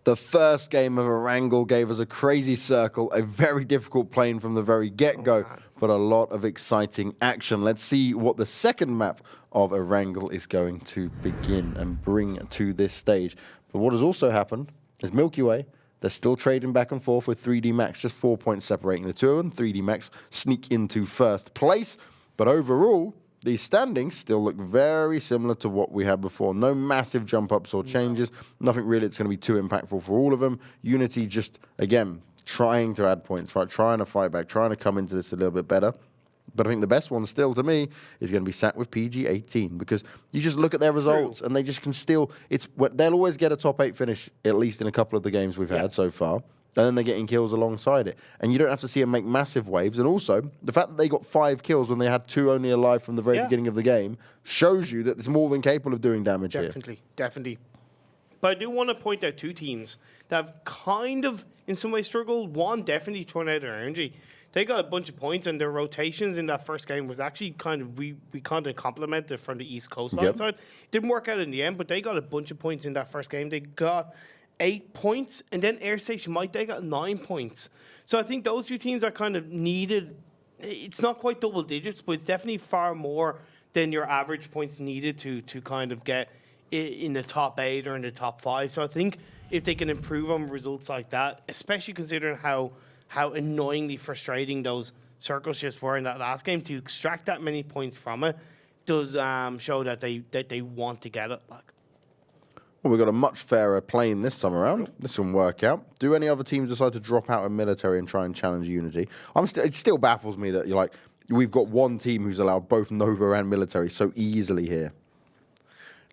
The first game of Erangel gave us a crazy circle, a very difficult plane from the very get-go, but a lot of exciting action. Let's see what the second map of Erangel is going to begin and bring to this stage. But what has also happened is Milky Way, they're still trading back and forth with 3D Max, just 4 points separating the two of them. 3D Max sneak into first place, but overall, these standings still look very similar to what we had before. No massive jump-ups or changes. Nothing really that's going to be too impactful for all of them. Unity just, again, trying to add points, right? Trying to fight back, trying to come into this a little bit better. But I think the best one still, to me, is going to be sat with PG18 because you just look at their results and they just can still... They'll always get a top 8 finish, at least in a couple of the games we've had so far. And then they're getting kills alongside it. And you don't have to see them make massive waves. And also, the fact that they got 5 kills when they had 2 only alive from the very beginning of the game shows you that it's more than capable of doing damage here. Definitely. But I do want to point out 2 teams that have kind of, in some way, struggled. One, definitely Tornado Energy. They got a bunch of points, and their rotations in that first game was actually kind of, we kind of complimented from the East Coast side. Didn't work out in the end, but they got a bunch of points in that first game. They got 8 points, and then Airstation, they got 9 points. So I think those 2 teams are kind of needed. It's not quite double digits, but it's definitely far more than your average points needed to kind of get in the top 8 or in the top 5. So I think if they can improve on results like that, especially considering how annoyingly frustrating those circle shifts were in that last game, to extract that many points from it does show that they want to get it. Well, we've got a much fairer plane this time around. This can work out. Do any other teams decide to drop out of military and try and challenge Unity? It still baffles me that we've got one team who's allowed both Nova and military so easily here.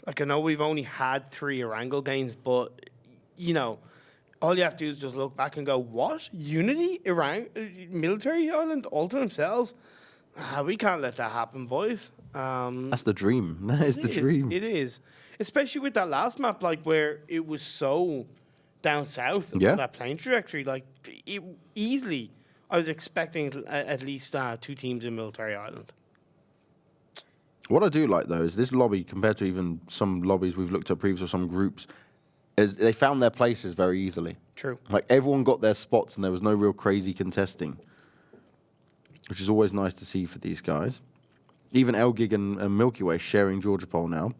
I know we've only had 3 Erangel games, but, all you have to do is just look back and go, what? Unity? Military Island? All to themselves? We can't let that happen, boys. That's the dream. That is the dream. It is. Especially with that last map, where it was so down south on that plane trajectory. Easily, I was expecting at least 2 teams in Military Island. What I do like, though, is this lobby, compared to even some lobbies we've looked at previously, or some groups, is they found their places very easily. True. Everyone got their spots, and there was no real crazy contesting, which is always nice to see for these guys. Even ELGIG and Milky Way sharing Georgia Pole now.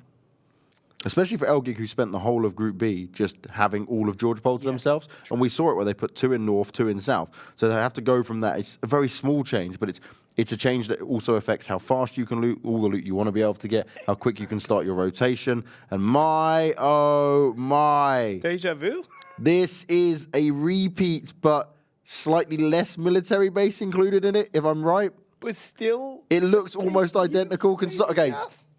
Especially for ELGIG, who spent the whole of Group B just having all of Georgia Pole to themselves. True. And we saw it where they put 2 in North, 2 in South. So they have to go from that. It's a very small change, but it's a change that also affects how fast you can loot, all the loot you want to be able to get, how quick you can start your rotation. And my, oh my. Deja vu? This is a repeat, but slightly less military base included in it, if I'm right. But still... It looks almost identical. Okay,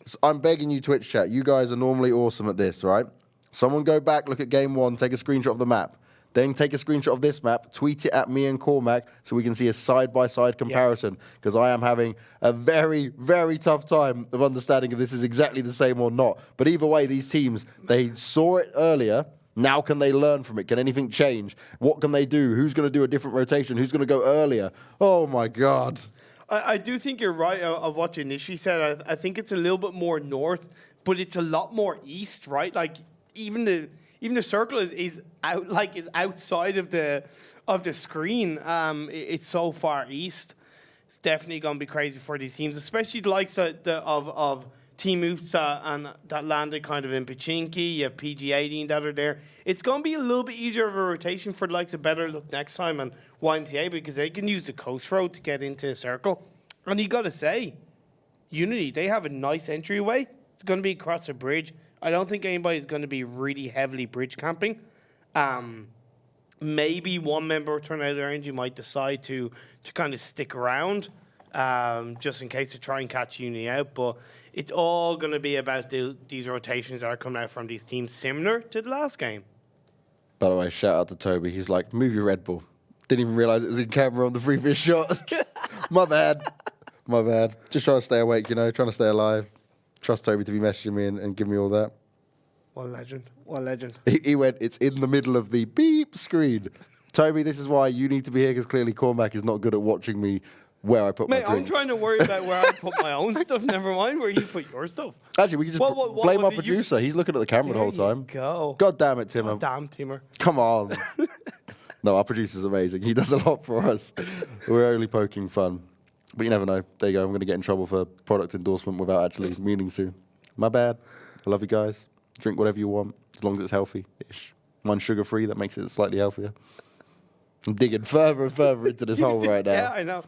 so I'm begging you, Twitch chat. You guys are normally awesome at this, right? Someone go back, look at game 1, take a screenshot of the map. Then take a screenshot of this map, tweet it at me and Cormac so we can see a side-by-side comparison. Because I am having a very, very tough time of understanding if this is exactly the same or not. But either way, these teams, they saw it earlier. Now can they learn from it? Can anything change? What can they do? Who's going to do a different rotation? Who's going to go earlier? Oh, my God. I do think you're right of what you initially said. I think it's a little bit more north, but it's a lot more east, right? Even the circle is outside of the screen. It's so far east. It's definitely going to be crazy for these teams, especially the likes of Team Hugstar and that landed kind of in Pachinki. You have PG18 that are there. It's going to be a little bit easier of a rotation for the likes of BetterLuckNxTime and YMCA because they can use the coast road to get into a circle. And you got to say, Unity, they have a nice entryway. It's going to be across a bridge. I don't think anybody's going to be really heavily bridge camping. Maybe one member of Tornado Energy might decide to kind of stick around just in case to try and catch Unity out. But it's all going to be about these rotations that are coming out from these teams, similar to the last game. By the way, shout out to Toby. He's like, move your Red Bull. Didn't even realise it was in camera on the previous shot. My bad. My bad. Just trying to stay awake, trying to stay alive. Trust Toby to be messaging me and give me all that. What a legend. What a legend. He went, it's in the middle of the beep screen. Toby, this is why you need to be here, because clearly Cormac is not good at watching me where I put my Mate, I'm drinks. trying to worry about where I put my own stuff. Never mind where you put your stuff. Actually, we can just What blame was our it? producer. He's looking at the camera the whole There you time. go. God damn it, Timmer. Oh, damn, Timmer. Come on. No, our producer's amazing. He does a lot for us. We're only poking fun. But you never know. There you go. I'm going to get in trouble for product endorsement without actually meaning to. My bad. I love you guys. Drink whatever you want, as long as it's healthy-ish. Mine's sugar-free. That makes it slightly healthier. I'm digging further and further into this hole right now. Yeah, I know.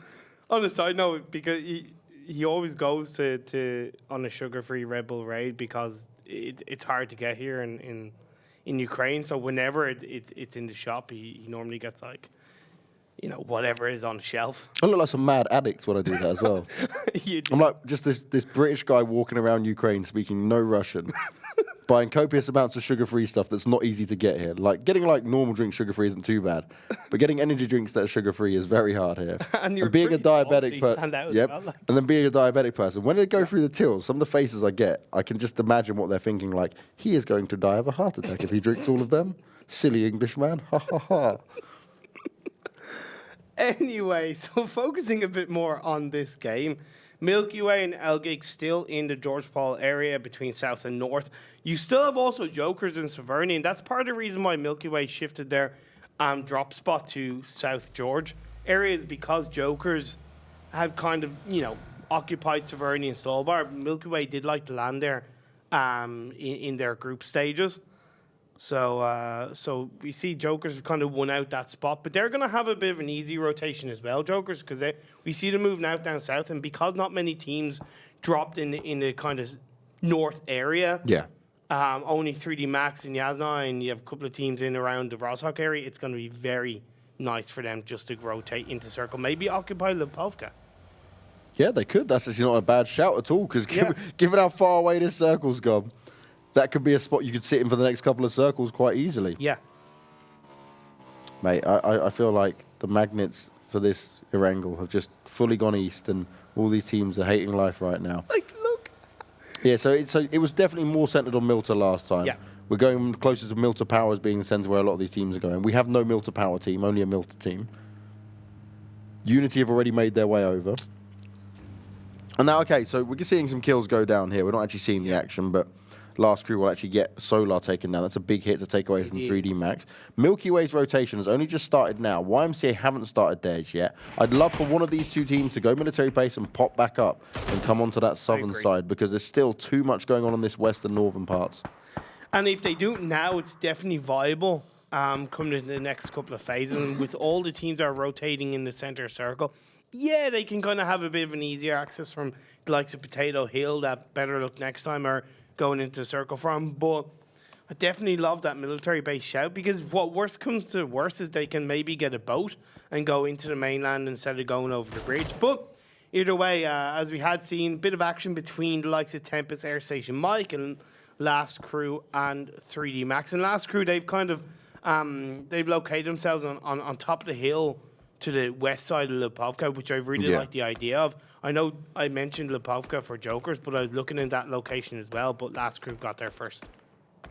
On a side note, because he always goes to on a sugar-free Red Bull raid because it's hard to get here in Ukraine. So whenever it's in the shop, he normally gets like, whatever is on the shelf. I look like some mad addict when I do that as well. You do. I'm like just this British guy walking around Ukraine speaking no Russian, buying copious amounts of sugar-free stuff that's not easy to get here. Like getting like normal drinks sugar-free isn't too bad, but getting energy drinks that are sugar-free is very hard here. And you're being a pretty tall, so diabetic you person, stand out as yep. well, like. And then being a diabetic person, when they go through the tills, some of the faces I get, I can just imagine what they're thinking. Like he is going to die of a heart attack if he drinks all of them. Silly Englishman, ha ha ha. Anyway, so focusing a bit more on this game, Milky Way and ELGIG still in the George Paul area between South and North. You still have also Jokers and Severny, and that's part of the reason why Milky Way shifted their drop spot to South George areas, because Jokers have kind of, occupied Severny and Stallbar. Milky Way did like to land there in their group stages. So we see Jokers have kind of won out that spot, but they're going to have a bit of an easy rotation as well, Jokers, because we see them moving out down south, and because not many teams dropped in the kind of north area, Yeah. only 3D Max and Yasna, and you have a couple of teams in around the Rosshok area, it's going to be very nice for them just to rotate into circle, maybe occupy Lipovka. Yeah, they could. That's actually not a bad shout at all, because Yeah. given how far away this circle's gone, that could be a spot you could sit in for the next couple of circles quite easily. Yeah. Mate, I feel like the magnets for this Erangel have just fully gone east, and all these teams are hating life right now. Like, look. Yeah, so it was definitely more centered on Milta last time. Yeah. We're going closer to Milta Power as being the center where a lot of these teams are going. We have no Milta Power team, only a Milta team. Unity have already made their way over. And now, okay, so we're seeing some kills go down here. We're not actually seeing the action, but Last Crew will actually get Solar taken down. That's a big hit to take away from 3D Max. Milky Way's rotation has only just started now. YMCA haven't started theirs yet. I'd love for one of these two teams to go military base and pop back up and come onto that southern side, because there's still too much going on in this western northern parts. And if they do it now, it's definitely viable coming into the next couple of phases. And with all the teams that are rotating in the center circle, yeah, they can kind of have a bit of an easier access from the likes of Potato Hill, that BetterLuckNxTime are going into the circle from. But I definitely love that military base shout, because what worst comes to worst is they can maybe get a boat and go into the mainland instead of going over the bridge. But either way, as we had seen, a bit of action between the likes of Tempest, Airstation Mike, and Last Crew and 3D Max. And Last Crew, they've kind of they've located themselves on top of the hill to the west side of Lipovka, which I really like the idea of. I know I mentioned Lipovka for Jokers, but I was looking in that location as well, but Last Crew got there first.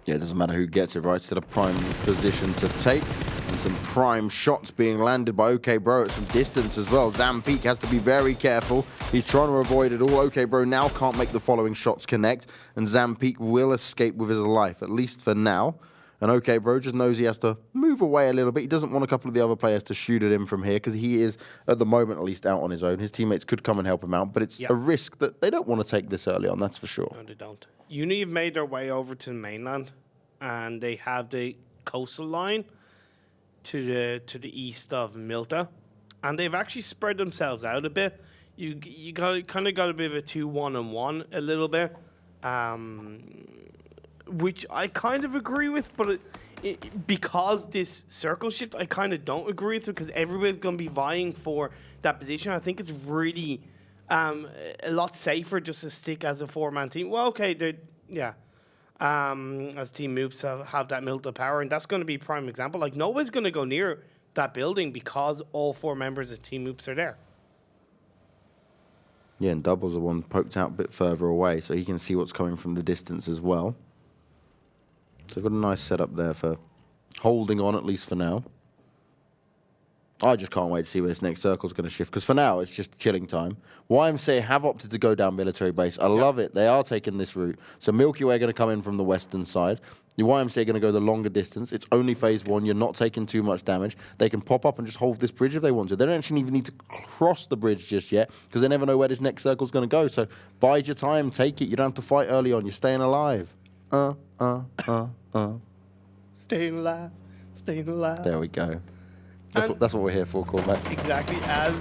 Yeah, it doesn't matter who gets it, right? Still a prime position to take. And some prime shots being landed by OK Bro at some distance as well. Zampeek has to be very careful. He's trying to avoid it all. OK Bro now can't make the following shots connect, and Zampeek will escape with his life, at least for now. And OK Bro just knows he has to move away a little bit. He doesn't want a couple of the other players to shoot at him from here, because he is, at the moment at least, out on his own. His teammates could come and help him out, but it's a risk that they don't want to take this early on, that's for sure. No, they don't. Uni have made their way over to the mainland, and they have the coastal line to the east of Milta, and they've actually spread themselves out a bit. You kind of got a bit of a 2-1-1 a little bit, which I kind of agree with, but because this circle shift, I kind of don't agree with it, because everybody's going to be vying for that position. I think it's really a lot safer just to stick as a four-man team. Well, okay, as Team Moops have that Milta power, and that's going to be a prime example. Like, nobody's going to go near that building because all four members of Team Moops are there. Yeah, and Double's the one poked out a bit further away, so he can see what's coming from the distance as well. So got a nice setup there for holding on, at least for now. I just can't wait to see where this next circle is going to shift. Because for now, it's just chilling time. YMCA have opted to go down military base. I love it. They are taking this route. So Milky Way are going to come in from the western side. The YMCA are going to go the longer distance. It's only phase 1. You're not taking too much damage. They can pop up and just hold this bridge if they want to. They don't actually even need to cross the bridge just yet because they never know where this next circle is going to go. So bide your time. Take it. You don't have to fight early on. You're staying alive. Staying alive. Staying alive. There we go. That's what we're here for, Cormac. Exactly as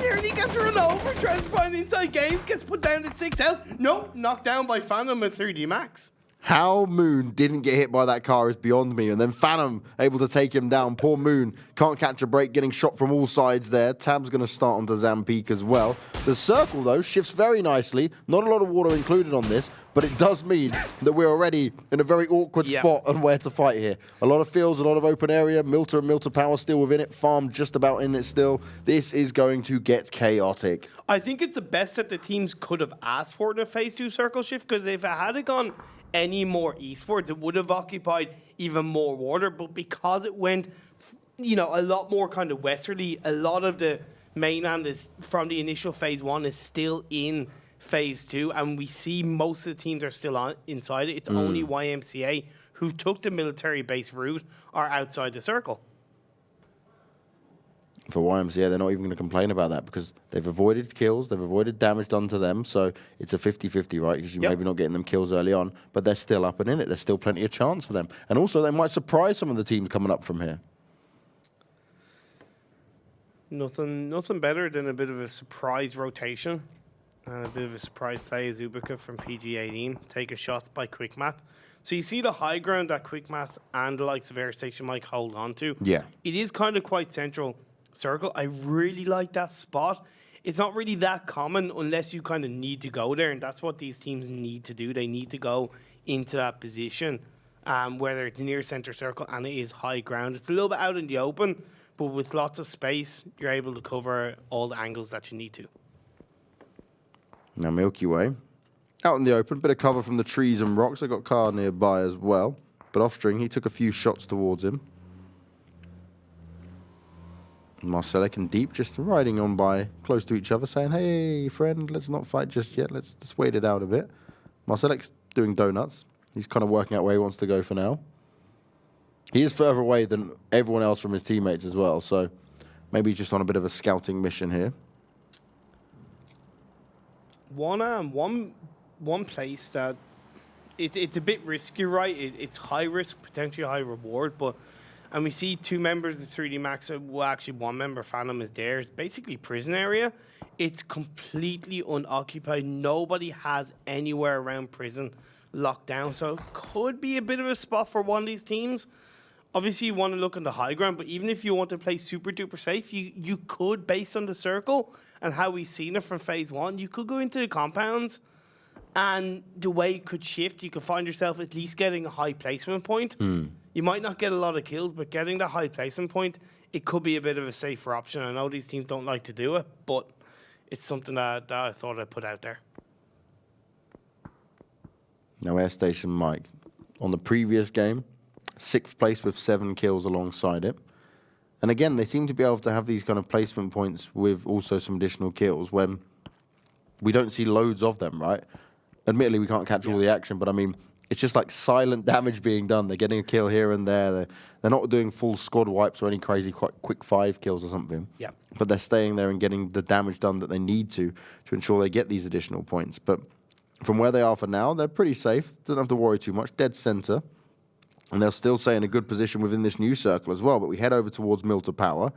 nearly gets run over, tries to find InsideGames, gets put down to 6 health. Nope, knocked down by Phantom at 3D max. How Moon didn't get hit by that car is beyond me. And then Phantom able to take him down. Poor Moon can't catch a break, getting shot from all sides there. Tab's going to start onto Zampeek as well. The circle, though, shifts very nicely. Not a lot of water included on this, but it does mean that we're already in a very awkward spot on where to fight here. A lot of fields, a lot of open area. Milta and Milta Power still within it. Farm just about in it still. This is going to get chaotic. I think it's the best that the teams could have asked for in a phase 2 circle shift, because if it had gone any more eastwards, it would have occupied even more water. But because it went, a lot more kind of westerly, a lot of the mainland is from the initial phase 1 is still in phase 2, and we see most of the teams are still inside it. It's only YMCA who took the military base route are outside the circle. For YMCA, they're not even going to complain about that because they've avoided kills, they've avoided damage done to them, so it's a 50-50, right? Because you're maybe not getting them kills early on, but they're still up and in it. There's still plenty of chance for them. And also, they might surprise some of the teams coming up from here. Nothing better than a bit of a surprise rotation and a bit of a surprise play as Zubika from PG18, taking shots by QuickMath. So you see the high ground that QuickMath and the likes of Airstation might hold on to. Yeah. It is kind of quite central circle. I really like that spot. It's not really that common unless you kind of need to go there, and that's what these teams need to do. They need to go into that position, whether it's near center circle and it is high ground. It's a little bit out in the open, but with lots of space, you're able to cover all the angles that you need to. Now Milky Way, out in the open, bit of cover from the trees and rocks. They got car nearby as well, but off string, he took a few shots towards him. Marcelek and Deep just riding on by close to each other, saying, hey, friend, let's not fight just yet. Let's wait it out a bit. Marcelek's doing donuts. He's kind of working out where he wants to go for now. He is further away than everyone else from his teammates as well, so maybe he's just on a bit of a scouting mission here. One place that it's a bit risky, right? It's high risk, potentially high reward, and we see two members of 3D Max, well, actually one member, Phantom, is there. It's basically prison area. It's completely unoccupied. Nobody has anywhere around prison locked down, so it could be a bit of a spot for one of these teams. Obviously, you want to look on the high ground, but even if you want to play super duper safe, you could, based on the circle and how we've seen it from phase 1, you could go into the compounds, and the way it could shift, you could find yourself at least getting a high placement point. You might not get a lot of kills, but getting the high placement point, it could be a bit of a safer option. I know these teams don't like to do it, but it's something that I thought I'd put out there. Now Airstation Mike, on the previous game, 6th place with 7 kills alongside it. And again, they seem to be able to have these kind of placement points with also some additional kills when we don't see loads of them, right? Admittedly, we can't catch all the action, but I mean, it's just like silent damage being done. They're getting a kill here and there. They're not doing full squad wipes or any crazy quick 5 kills or something. Yeah. But they're staying there and getting the damage done that they need to ensure they get these additional points. But from where they are for now, they're pretty safe. Don't have to worry too much. Dead center. And they'll still stay in a good position within this new circle as well. But we head over towards Milta Power.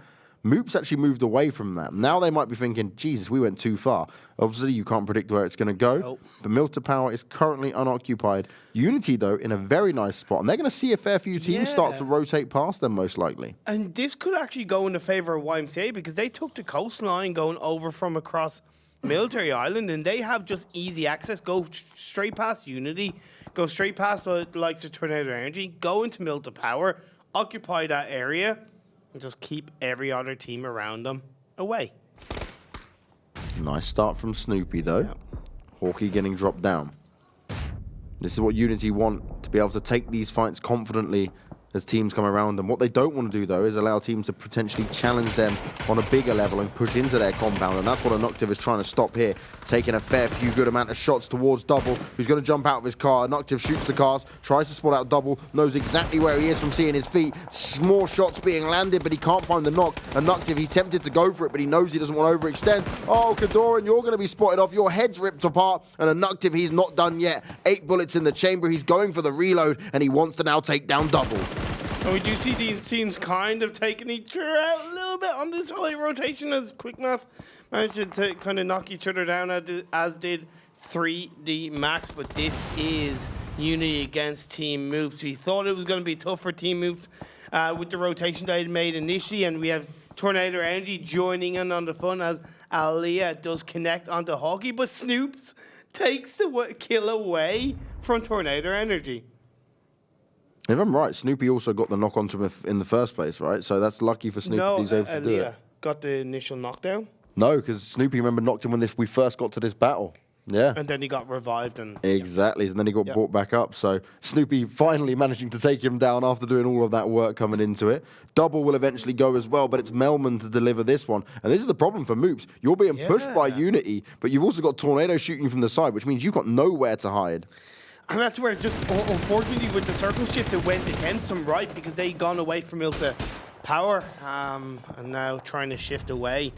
Moop's actually moved away from that. Now they might be thinking, Jesus, we went too far. Obviously, you can't predict where it's going to go. Nope. But Milta Power is currently unoccupied. Unity, though, in a very nice spot. And they're going to see a fair few teams start to rotate past them, most likely. And this could actually go in the favor of YMCA because they took the coastline going over from across Military Island, and they have just easy access. Go straight past Unity, go straight past the likes of Tornado Energy, go into Milta Power, occupy that area, and just keep every other team around them away. Nice start from Snoopy, though. Yeah. Hawkeye getting dropped down. This is what Unity want, to be able to take these fights confidently as teams come around them. What they don't want to do, though, is allow teams to potentially challenge them on a bigger level and push into their compound, and that's what Inoctive is trying to stop here, taking a fair few good amount of shots towards Double, who's going to jump out of his car. Inoctive shoots the cars, tries to spot out Double, knows exactly where he is from seeing his feet. More shots being landed, but he can't find the knock. Inoctive, he's tempted to go for it, but he knows he doesn't want to overextend. Oh, Kadoran, you're going to be spotted off. Your head's ripped apart, and Inoctive, he's not done yet. 8 bullets in the chamber. He's going for the reload, and he wants to now take down Double. And we do see these teams kind of taking each other out a little bit on this high rotation as QuickMath managed to kind of knock each other down, as did 3D Max. But this is Unity against Team Moops. We thought it was going to be tough for Team Moops with the rotation they had made initially, and we have Tornado Energy joining in on the fun as Aliyah does connect onto Hockey, but Snoops takes the kill away from Tornado Energy. If I'm right, Snoopy also got the knock onto him in the first place, right? So that's lucky for Snoopy that he's able to do it. Got the initial knockdown. No, because Snoopy, remember, knocked him when we first got to this battle. Yeah. And then he got revived. Exactly, and then he got brought back up. So Snoopy finally managing to take him down after doing all of that work coming into it. Double will eventually go as well, but it's Melman to deliver this one. And this is the problem for Moops. You're being pushed by Unity, but you've also got Tornado shooting you from the side, which means you've got nowhere to hide. And that's where just, unfortunately, with the circle shift, it went against them, right? Because they gone away from Ilta Power and now trying to shift away.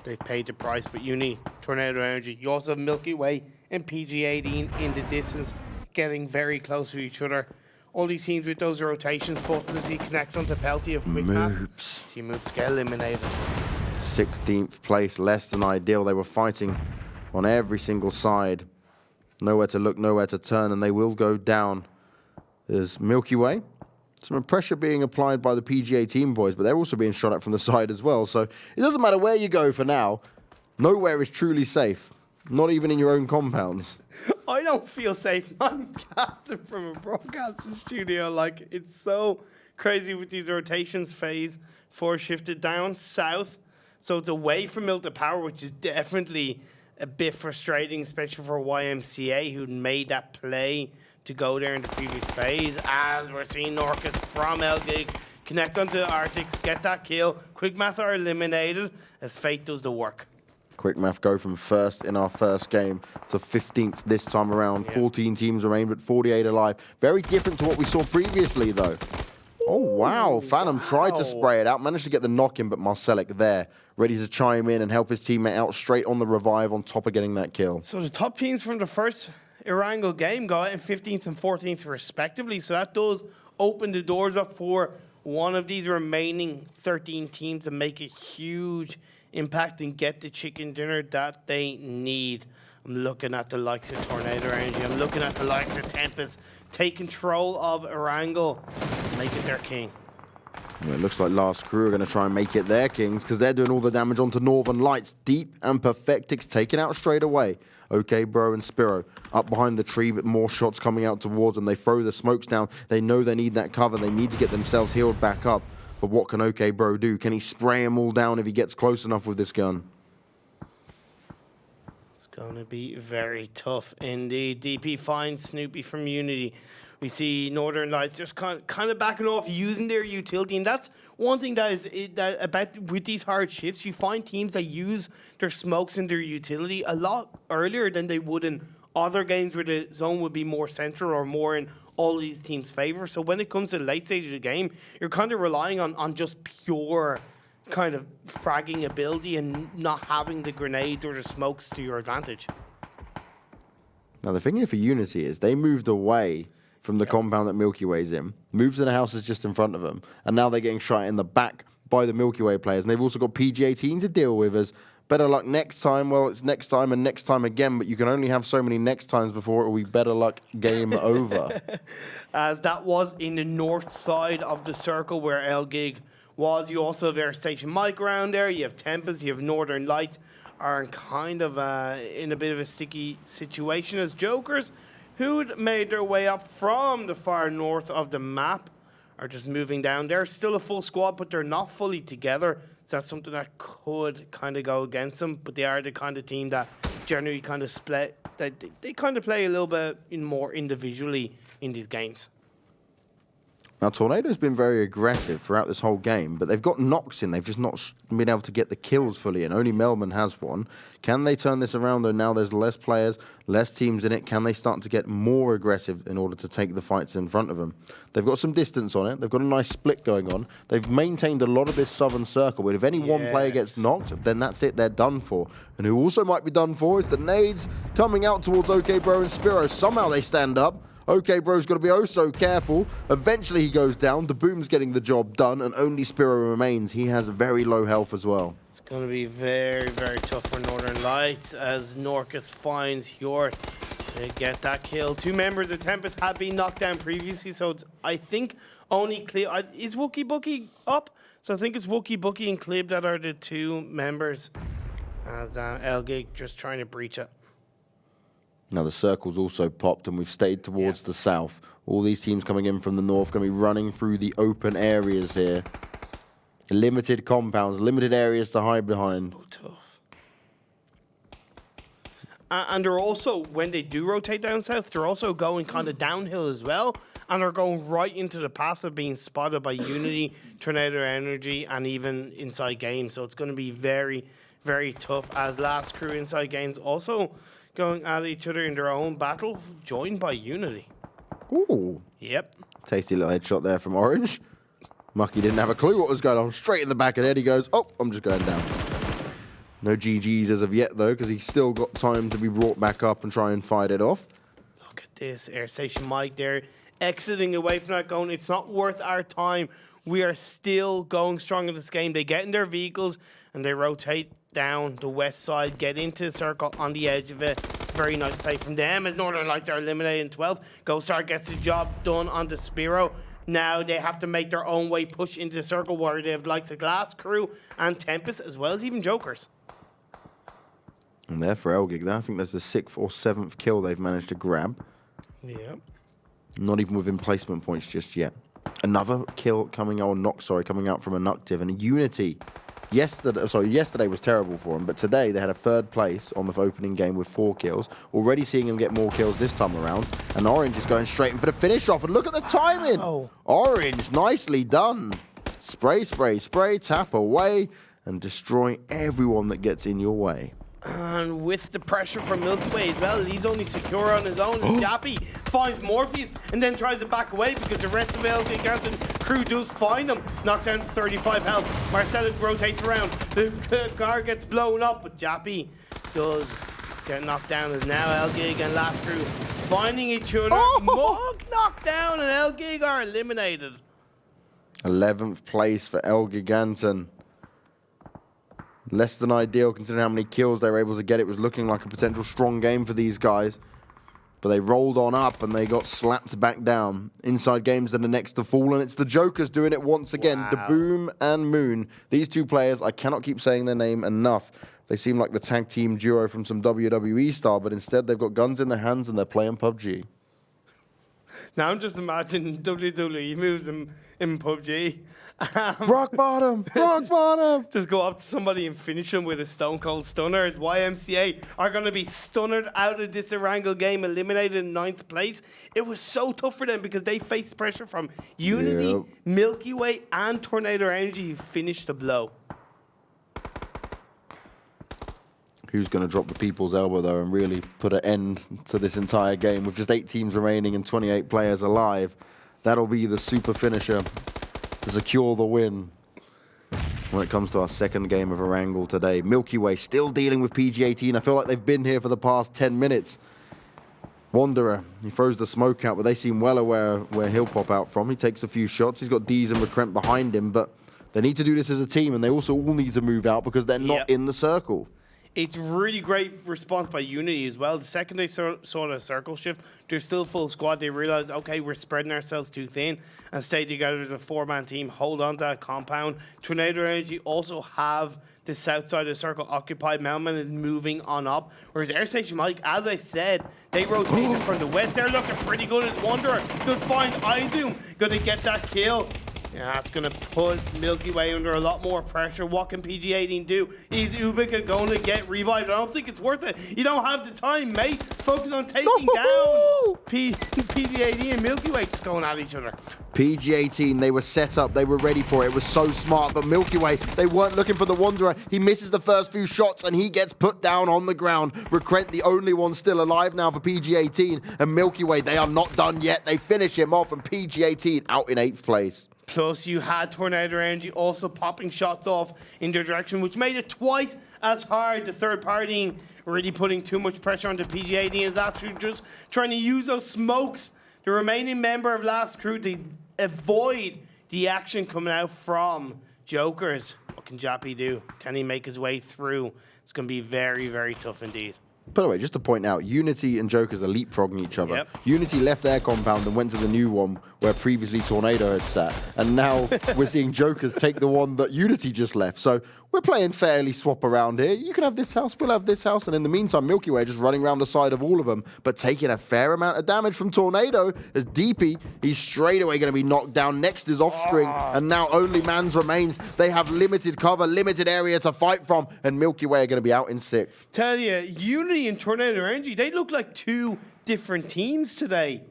They've paid the price, but Uni, Tornado Energy. You also have Milky Way and PG18 in the distance, getting very close to each other. All these teams with those rotations, Faultlessly connects onto Pelty of QuickMath. Team Moops get eliminated. 16th place, less than ideal. They were fighting on every single side. Nowhere to look, nowhere to turn, and they will go down. There's Milky Way. Some pressure being applied by the PGA team boys, but they're also being shot at from the side as well. So it doesn't matter where you go for now. Nowhere is truly safe, not even in your own compounds. I don't feel safe. I'm casting from a broadcasting studio. Like, it's so crazy with these rotations. Phase 4 shifted down south, so it's away from Milta Power, which is definitely a bit frustrating, especially for YMCA, who made that play to go there in the previous phase. As we're seeing KnorkiS from ELGIG connect onto Arctics, get that kill. QuickMath are eliminated as Fate does the work. QuickMath go from first in our first game to 15th this time around. 14 teams remain, but 48 alive. Very different to what we saw previously, though. Oh, wow. Phantom tried to spray it out, managed to get the knock in, but Marcelek there, ready to chime in and help his teammate out straight on the revive on top of getting that kill. So the top teams from the first Erangel game got in 15th and 14th respectively. So that does open the doors up for one of these remaining 13 teams to make a huge impact and get the chicken dinner that they need. I'm looking at the likes of Tornado Energy. I'm looking at the likes of Tempest. Take control of Erangel. Make it their king. Well, it looks like Last Crew are going to try and make it their kings because they're doing all the damage onto Northern Lights. Deep and Perfectix taken out straight away. Okay, Bro and Spiro up behind the tree, but more shots coming out towards them. They throw the smokes down. They know they need that cover. They need to get themselves healed back up. But what can OK Bro do? Can he spray them all down if he gets close enough with this gun? It's going to be very tough indeed. DP finds Snoopy from Unity. We see Northern Lights just kind of backing off, using their utility. And that's one thing that is about with these hard shifts. You find teams that use their smokes and their utility a lot earlier than they would in other games where the zone would be more central or more in all these teams' favor. So when it comes to the late stage of the game, you're kind of relying on just pure kind of fragging ability and not having the grenades or the smokes to your advantage. Now, the thing here for Unity is they moved away from the compound that Milky Way's in, moved to the houses just in front of them, and now they're getting shot in the back by the Milky Way players. And they've also got PG18 to deal with as better luck next time. Well, it's next time and next time again, but you can only have so many next times before it will be better luck game over. As that was in the north side of the circle where ELGIG was. You also have Airstation Mike around there. You have Tempest, you have Northern Lights are kind of in a bit of a sticky situation as Jokers, who'd made their way up from the far north of the map, are just moving down. They're still a full squad, but they're not fully together. So that's something that could kind of go against them. But they are the kind of team that generally kind of split. They kind of play a little bit more individually in these games. Now, Tornado's been very aggressive throughout this whole game, but they've got knocks in. They've just not been able to get the kills fully in. Only Melman has one. Can they turn this around, though? Now there's less players, less teams in it. Can they start to get more aggressive in order to take the fights in front of them? They've got some distance on it. They've got a nice split going on. They've maintained a lot of this southern circle, but if any one player gets knocked, then that's it. They're done for. And who also might be done for is the nades coming out towards OK Bro and Spiro. Somehow they stand up. OK Bro's got to be oh so careful. Eventually he goes down. The Boom's getting the job done, and only Spiro remains. He has very low health as well. It's going to be very, very tough for Northern Lights as KnorkiS finds Hjort to get that kill. Two members of Tempest had been knocked down previously, so it's, I think only Clib. Is Wookie Bookie up? So I think it's Wookie Bookie and Clib that are the two members as ELGIG just trying to breach it. Now the circle's also popped and we've stayed towards the south. All these teams coming in from the north going to be running through the open areas here. Limited compounds, limited areas to hide behind. So tough. And they're also, when they do rotate down south, they're also going kind of downhill as well. And they're going right into the path of being spotted by Unity, Tornado Energy, and even InsideGames. So it's going to be very, very tough as last crew InsideGames also going at each other in their own battle, joined by Unity. Ooh. Yep. Tasty little headshot there from Orange. Mucky didn't have a clue what was going on. Straight in the back of the head, he goes, oh, I'm just going down. No GGs as of yet, though, because he's still got time to be brought back up and try and fight it off. Look at this. Airstation Mike there, exiting away from that, going, it's not worth our time. We are still going strong in this game. They get in their vehicles and they rotate down the west side, get into the circle on the edge of it. Very nice play from them as Northern Lights are eliminated in 12th. ghostar gets the job done on the Spiro. Now they have to make their own way, push into the circle where they have likes of Glass Crew and Tempest, as well as even Jokers. And there for ELGIG, I think that's the 6th or 7th kill they've managed to grab. Yeah. Not even within placement points just yet. Another kill coming out, coming out from a Nuctive and a Unity. Yesterday was terrible for them, but today they had a 3rd place on the opening game with 4 kills. Already seeing them get more kills this time around. And Orange is going straight in for the finish off. And look at the timing. Wow. Orange, nicely done. Spray, spray, spray, tap away and destroy everyone that gets in your way. And with the pressure from Milky Way as well, he's only secure on his own. And Jappy finds MOORPHEUS and then tries to back away because the rest of the ELGIGANTEN crew does find him. Knocks down 35 health. Marcelek rotates around. The car gets blown up, but Jappy does get knocked down as now ELGIG and last crew finding each other. Mug knocked down and ELGIG are eliminated. 11th place for ELGIGANTEN. Less than ideal considering how many kills they were able to get. It was looking like a potential strong game for these guys. But they rolled on up and they got slapped back down. InsideGames are the next to fall, and it's the Jokers doing it once again. Wow. The Boom and Moon. These two players, I cannot keep saying their name enough. They seem like the tag team duo from some WWE style, but instead they've got guns in their hands and they're playing PUBG. Now I'm just imagining WWE moves in PUBG. Rock bottom! Rock bottom! Just go up to somebody and finish them with a Stone Cold Stunner. As YMCA are going to be stunnered out of this Erangel game, eliminated in 9th place. It was so tough for them because they faced pressure from Unity, Milky Way, and Tornado Energy who finished the blow. Who's going to drop the people's elbow, though, and really put an end to this entire game with just 8 teams remaining and 28 players alive? That'll be the super finisher to secure the win when it comes to our second game of Erangel today. Milky Way still dealing with PG-18. I feel like they've been here for the past 10 minutes. Wanderer, he throws the smoke out, but they seem well aware where he'll pop out from. He takes a few shots. He's got Deez and McCrent behind him, but they need to do this as a team, and they also all need to move out because they're not in the circle. It's really great response by Unity as well. The second they saw the circle shift, they're still full squad. They realized, okay, we're spreading ourselves too thin and stay together as a 4-man team. Hold on to that compound. Tornado Energy also have the south side of the circle occupied. Melman is moving on up. Whereas Airstation Mike, as I said, they rotated from the west. They're looking pretty good as Wanderer. Does find iZoom. Going to get that kill. Yeah, that's going to put Milky Way under a lot more pressure. What can PG18 do? Is Ubika going to get revived? I don't think it's worth it. You don't have the time, mate. Focus on taking down PG18 and Milky Way just going at each other. PG18, they were set up, they were ready for it. It was so smart, but Milky Way, they weren't looking for the Wanderer. He misses the first few shots and he gets put down on the ground. Recrent, the only one still alive now for PG18, and Milky Way, they are not done yet. They finish him off, and PG18 out in 8th place. Plus, you had Tornado Energy also popping shots off in their direction, which made it twice as hard. The third party really putting too much pressure onto PG18 as Last Crew just trying to use those smokes, the remaining member of Last Crew, to avoid the action coming out from Jokers. What can Jappy do? Can he make his way through? It's going to be very, very tough indeed. By the way, just to point out, Unity and Jokers are leapfrogging each other. Yep. Unity left their compound and went to the new one where previously Tornado had sat. And now we're seeing Jokers take the one that Unity just left. So we're playing fairly swap around here. You can have this house, we'll have this house. And in the meantime, Milky Way just running around the side of all of them, but taking a fair amount of damage from Tornado as DP, he's straight away going to be knocked down. Next is Offspring, and now only Mans remains. They have limited cover, limited area to fight from, and Milky Way are going to be out in 6th. Tell you, Unity and Tornado Energy, they look like two different teams today.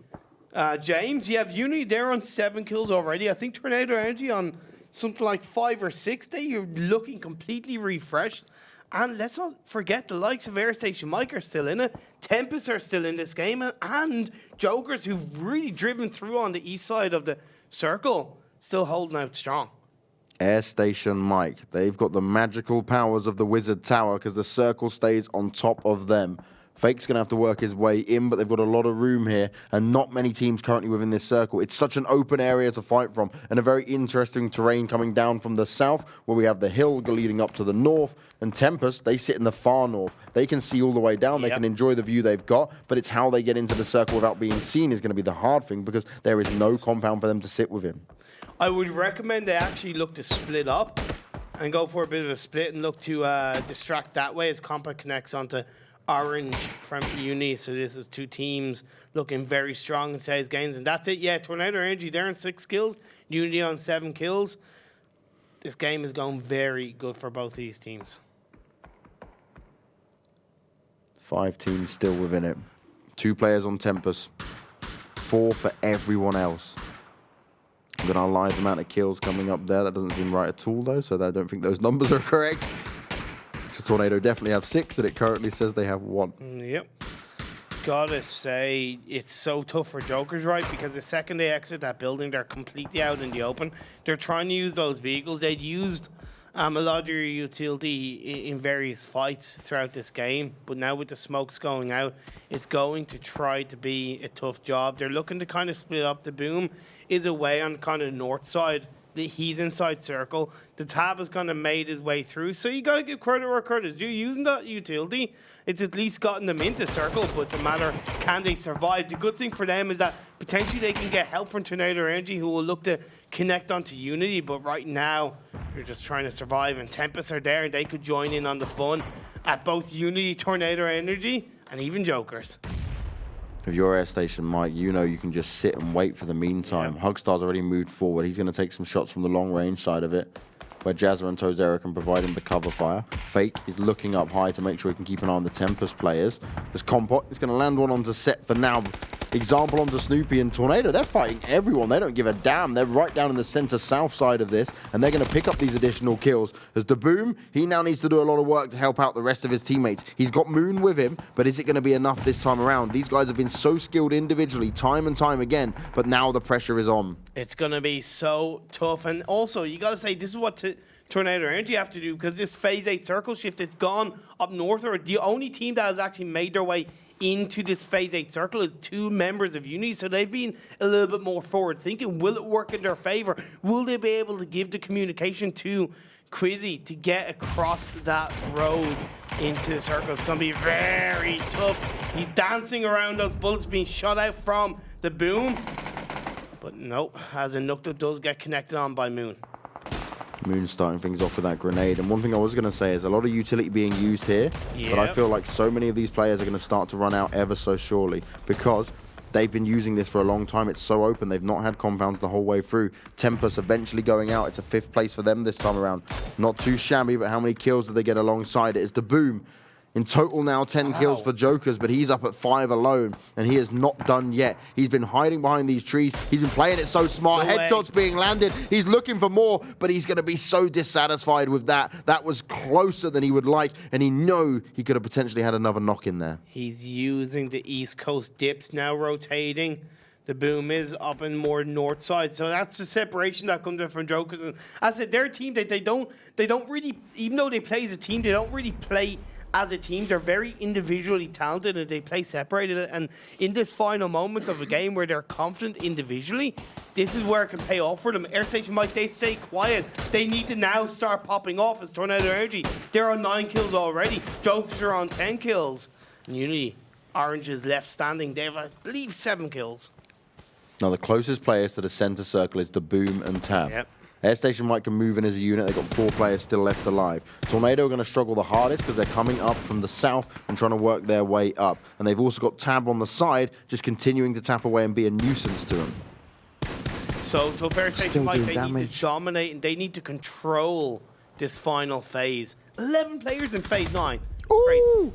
James, you have Unity there on 7 kills already. I think Tornado Energy on something like 5 or 6. You're looking completely refreshed. And let's not forget the likes of Airstation Mike are still in it. Tempest are still in this game. And Jokers, who've really driven through on the east side of the circle, still holding out strong. Airstation Mike, they've got the magical powers of the Wizard Tower because the circle stays on top of them. fEJK's going to have to work his way in, but they've got a lot of room here and not many teams currently within this circle. It's such an open area to fight from and a very interesting terrain coming down from the south where we have the hill leading up to the north, and Tempest, they sit in the far north. They can see all the way down. They can enjoy the view they've got, but it's how they get into the circle without being seen is going to be the hard thing because there is no compound for them to sit within. I would recommend they actually look to split up and go for a bit of a split and look to distract that way as Compa connects onto Orange from Uni. So this is two teams looking very strong in today's games. And that's it. Yeah, Tornado Energy, they're on 6 kills. Unity on 7 kills. This game is going very good for both these teams. 5 teams still within it. 2 players on Tempest. 4 for everyone else. We've got our live amount of kills coming up there. That doesn't seem right at all, though, so I don't think those numbers are correct. Tornado definitely have 6, and it currently says they have 1. Yep. Gotta say, it's so tough for Jokers, right? Because the second they exit that building, they're completely out in the open. They're trying to use those vehicles. They'd used a lot of their utility in various fights throughout this game, but now with the smokes going out, it's going to try to be a tough job. They're looking to kind of split up. The Boom is away on kind of the north side. He's inside circle. TheTab has kind of made his way through. So you got to give credit where credit is due. Using that utility, it's at least gotten them into circle, but it's a matter, can they survive? The good thing for them is that potentially they can get help from Tornado Energy, who will look to connect onto Unity, but right now, they're just trying to survive, and Tempest are there, and they could join in on the fun at both Unity, Tornado Energy, and even Jokers. If you're Airstation Mike, you know you can just sit and wait for the meantime. Yeah. Hugstar's already moved forward. He's going to take some shots from the long range side of it, where Jazza and ToWzErA can provide him the cover fire. fEJK is looking up high to make sure he can keep an eye on the Tempest players. This Compot is going to land one onto Set for now. Example onto Snoopy and Tornado. They're fighting everyone. They don't give a damn. They're right down in the center south side of this, and they're going to pick up these additional kills. As the Boom, he now needs to do a lot of work to help out the rest of his teammates. He's got Moon with him, but is it going to be enough this time around? These guys have been so skilled individually time and time again, but now the pressure is on. It's going to be so tough, and also you got to say this is what Tornado Energy have to do, because this Phase 8 circle shift, it's gone up north, or the only team that has actually made their way into this Phase 8 circle is 2 members of Unity, so they've been a little bit more forward thinking. Will it work in their favor? Will they be able to give the communication to Quizzy to get across that road into the circle? It's going to be very tough. He's dancing around those bullets being shot out from the Boom, but no, as a Nukta does get connected on by Moon. Moon starting things off with that grenade. And one thing I was going to say is a lot of utility being used here, but I feel like so many of these players are going to start to run out ever so surely, because they've been using this for a long time. It's so open. They've not had compounds the whole way through. Tempest eventually going out. It's a 5th place for them this time around. Not too shabby, but how many kills did they get alongside it? It's the Boom. In total now, 10 kills for Jokers, but he's up at 5 alone, and he is not done yet. He's been hiding behind these trees. He's been playing it so smart. Headshots being landed. He's looking for more, but he's going to be so dissatisfied with that. That was closer than he would like, and he knew he could have potentially had another knock in there. He's using the East Coast dips now, rotating. The Boom is up in more north side, so that's the separation that comes in from Jokers. And as I said, their team, they don't really, even though they play as a team, they don't really play as a team. They're very individually talented and they play separated. And in this final moments of a game where they're confident individually, this is where it can pay off for them. Airstation Mike, they stay quiet. They need to now start popping off as Tornado Energy. They're on 9 kills already. Jokers are on 10 kills. And Unity, Orange is left standing. They have, I believe, 7 kills. Now, the closest players to the center circle is the Boom and Tab. Yep. Airstation Mike can move in as a unit. They've got 4 players still left alive. Tornado are going to struggle the hardest because they're coming up from the south and trying to work their way up. And they've also got Tab on the side, just continuing to tap away and be a nuisance to them. So, to Airstation Mike, they need to dominate and they need to control this final phase. 11 players in phase 9. Ooh!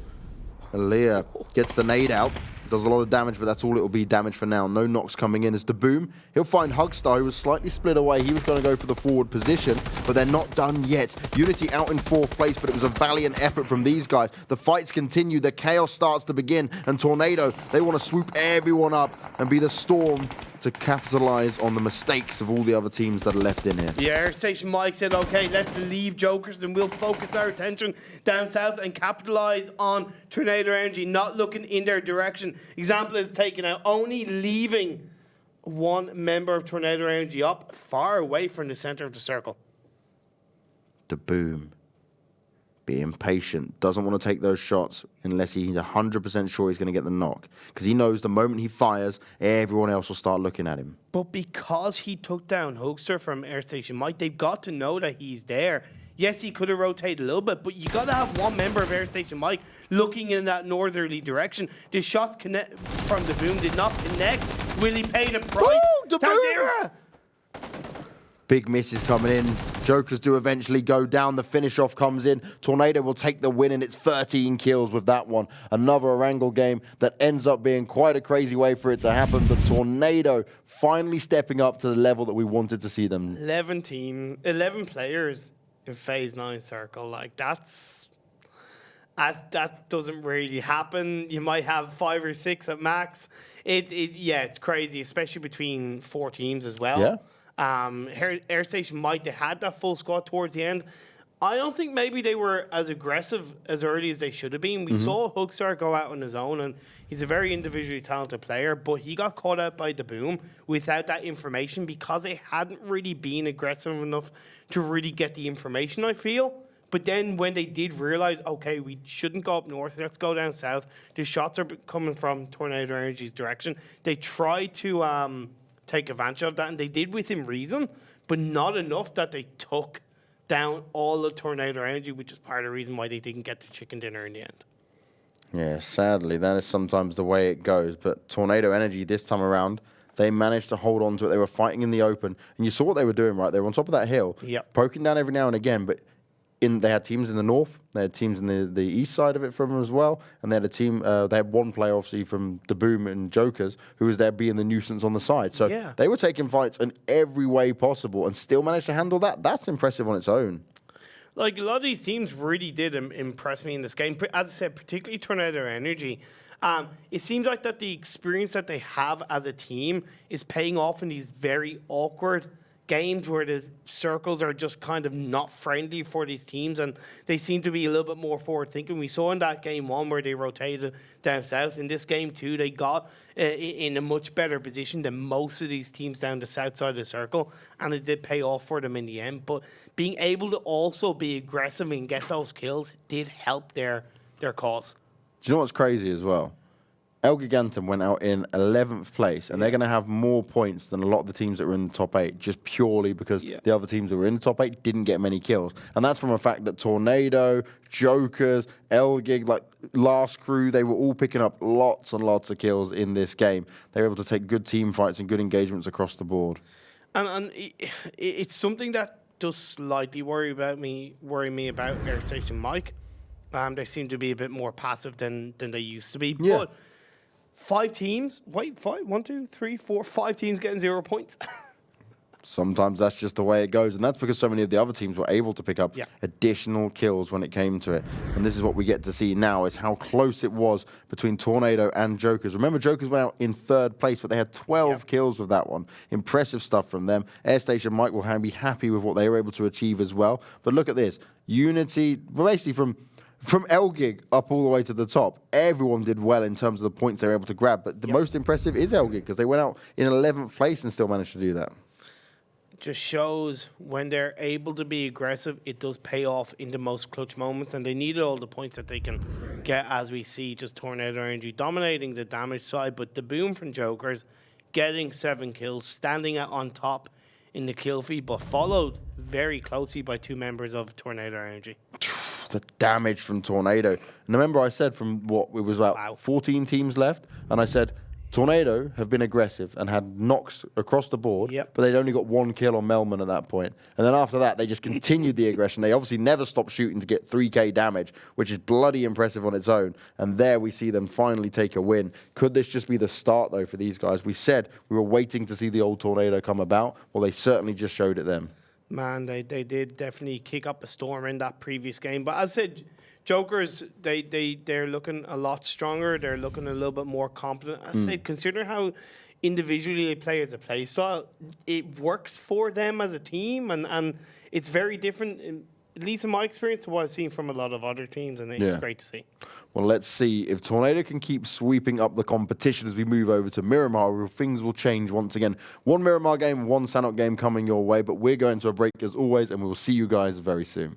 Aaliyah gets the nade out. Does a lot of damage, but that's all it will be damage for now. No knocks coming in as the Boom. He'll find Hugstar, who was slightly split away. He was going to go for the forward position, but they're not done yet. Unity out in 4th place, but it was a valiant effort from these guys. The fights continue. The chaos starts to begin, and Tornado, they want to swoop everyone up and be the Storm to capitalize on the mistakes of all the other teams that are left in here. Yeah, Airstation Mike said, okay, let's leave Jokers and we'll focus our attention down south and capitalize on Tornado Energy, not looking in their direction. Example is taken out, only leaving one member of Tornado Energy up far away from the center of the circle. The Boom. Being patient, doesn't want to take those shots unless he's 100% sure he's going to get the knock. Because he knows the moment he fires, everyone else will start looking at him. But because he took down Hugstar from Airstation Mike, they've got to know that he's there. Yes, he could have rotated a little bit, but you got to have one member of Airstation Mike looking in that northerly direction. The shots from the Boom did not connect. Will he pay the price? ToWzErA! Big misses coming in. Jokers do eventually go down. The finish off comes in. Tornado will take the win, and it's 13 kills with that one. Another Erangel game that ends up being quite a crazy way for it to happen, but Tornado finally stepping up to the level that we wanted to see them. 11 players in phase 9 circle. Like, that doesn't really happen. You might have 5 or 6 at max. It's crazy, especially between 4 teams as well. Yeah. Airstation Mike, they had that full squad towards the end. I don't think maybe they were as aggressive as early as they should have been. We saw Hugstar go out on his own, and he's a very individually talented player, but he got caught out by the Boom without that information because they hadn't really been aggressive enough to really get the information, I feel. But then when they did realize, okay, we shouldn't go up north, let's go down south. The shots are coming from Tornado Energy's direction. They tried to take advantage of that, and they did within reason, but not enough that they took down all of Tornado Energy, which is part of the reason why they didn't get the chicken dinner in the end. Yeah, sadly, that is sometimes the way it goes. But Tornado Energy this time around, they managed to hold on to it. They were fighting in the open, and you saw what they were doing, right? They were on top of that hill, poking down every now and again, but they had teams in the north, they had teams in the east side of it from them as well, and they had a team, they had one player obviously from the Boom and Jokers who was there being the nuisance on the side. So they were taking fights in every way possible and still managed to handle that. That's impressive on its own. Like, a lot of these teams really did impress me in this game. As I said, particularly Tornado Energy. It seems like that the experience that they have as a team is paying off in these very awkward games where the circles are just kind of not friendly for these teams, and they seem to be a little bit more forward thinking. We saw in that game 1 where they rotated down south. In this game 2, they got in a much better position than most of these teams down the south side of the circle, and it did pay off for them in the end. But being able to also be aggressive and get those kills did help their cause. Do you know what's crazy as well? ELGIGANTEN went out in 11th place, and they're going to have more points than a lot of the teams that were in the top 8, just purely because the other teams that were in the top 8 didn't get many kills. And that's from a fact that Tornado, Jokers, Elgig, like last crew, they were all picking up lots and lots of kills in this game. They were able to take good team fights and good engagements across the board. And it's something that does slightly worry me about Airstation Mike. They seem to be a bit more passive than they used to be. Yeah. But 5 teams, one, two, three, four, 5 teams getting 0 points. Sometimes that's just the way it goes, and that's because so many of the other teams were able to pick up additional kills when it came to it. And this is what we get to see now, is how close it was between Tornado and Jokers. Remember, Jokers went out in 3rd place, but they had 12 kills with that one. Impressive stuff from them. Airstation Mike will be happy with what they were able to achieve as well. But look at this. Unity, basically from Elgig up all the way to the top, everyone did well in terms of the points they were able to grab. But the most impressive is Elgig, because they went out in 11th place and still managed to do that. Just shows when they're able to be aggressive, it does pay off in the most clutch moments, and they needed all the points that they can get, as we see just Tornado Energy dominating the damage side, but the boom from Jokers, getting 7 kills, standing on top in the kill feed, but followed very closely by 2 members of Tornado Energy. The damage from Tornado. And remember I said from it was about 14 teams left, and I said Tornado have been aggressive and had knocks across the board, but they'd only got 1 kill on Melman at that point. And then after that, they just continued the aggression. They obviously never stopped shooting to get 3k damage, which is bloody impressive on its own. And there we see them finally take a win. Could this just be the start, though, for these guys? We said we were waiting to see the old Tornado come about. Well, they certainly just showed it then. Man, they did definitely kick up a storm in that previous game. But as I said, Jokers, they're looking a lot stronger. They're looking a little bit more competent. I said, considering how individually they play as a play style, it works for them as a team, and it's very different, at least in my experience, to what I've seen from a lot of other teams, and it's great to see. Well, let's see if Tornado can keep sweeping up the competition as we move over to Miramar, where things will change once again. 1 Miramar game, 1 Sanok game coming your way, but we're going to a break as always, and we will see you guys very soon.